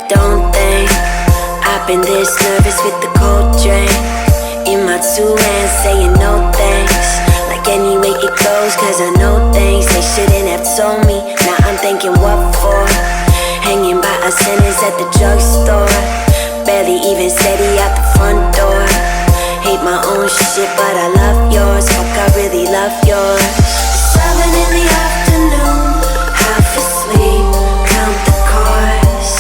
don't think I've been this nervous with the cold drink in my two hands saying no thanks. Like any way it goes, cause I know things they shouldn't have told me. Now I'm thinking what for? Hanging by a sentence at the drugstore, barely even steady out the front door. Hate my own shit but I love yours. Fuck, I really love yours. 7 in the afternoon, half asleep, count the cars.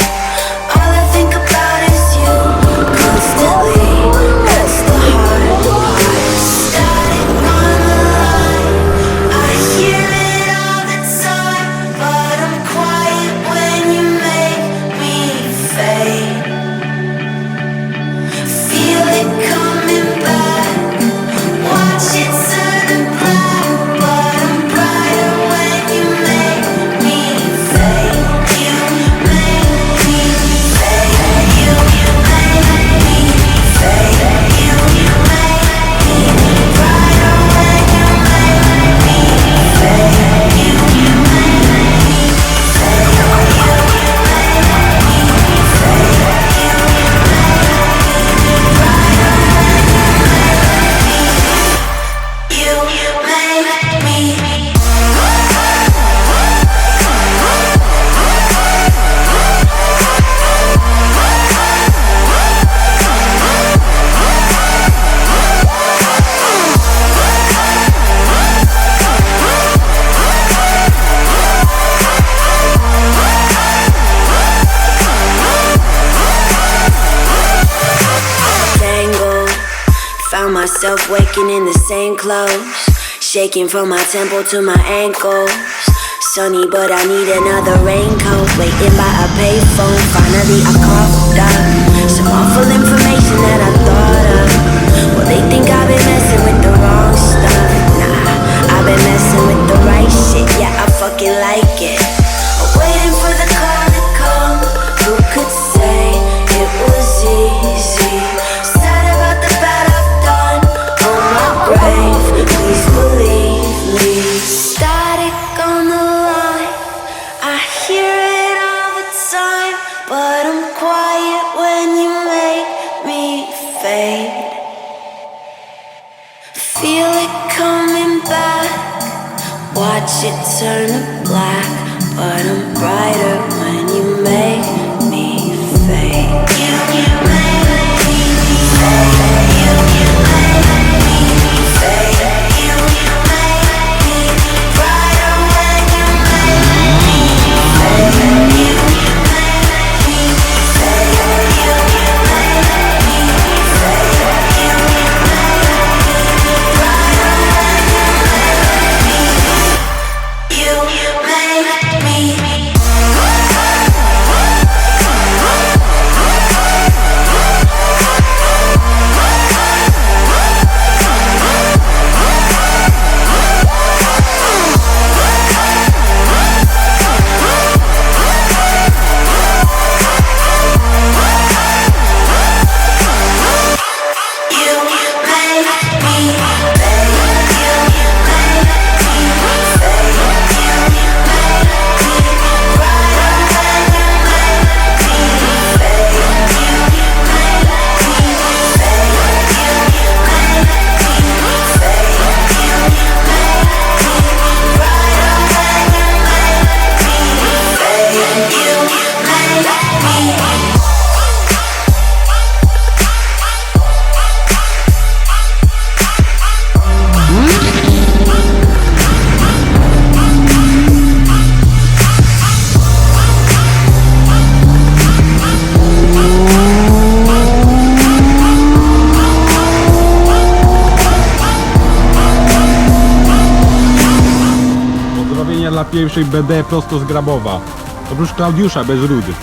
All I think about is you, constantly. That's the hard part. Static on the line, I hear it all the time, but I'm quiet when you make me fade. Feel it coming back, watch it turn to black, but I'm brighter when you make me fade. You make me fade. You make me fade. You make me brighter when you make me fade. You make me fade. You make me fade. You tangled, found myself waking in the same clothes, shaking from my temple to my ankles. Sunny, but I need another raincoat. Waiting by a payphone, finally I coughed up some awful information that I thought of. Well, they think I've been messing with the wrong stuff. Nah, I've been messing with the right shit. Yeah, I fucking like it. Waiting for the call to come. Who could say it was easy? Sad about the bad I've done on my grave. Please believe me. Static on the line, I hear it all the time, but I'm quiet when you make me fade. Feel it coming back, watch it turn to black, but I'm brighter when you make me fade. You make me fade. You make me fade. You make me brighter when you make me fade. You make me fade. You make me fade. You make me brighter when you make me. You make me. Pozdrowienia dla pierwszej BD prosto z Grabowa. Oprócz Klaudiusza bez rudy.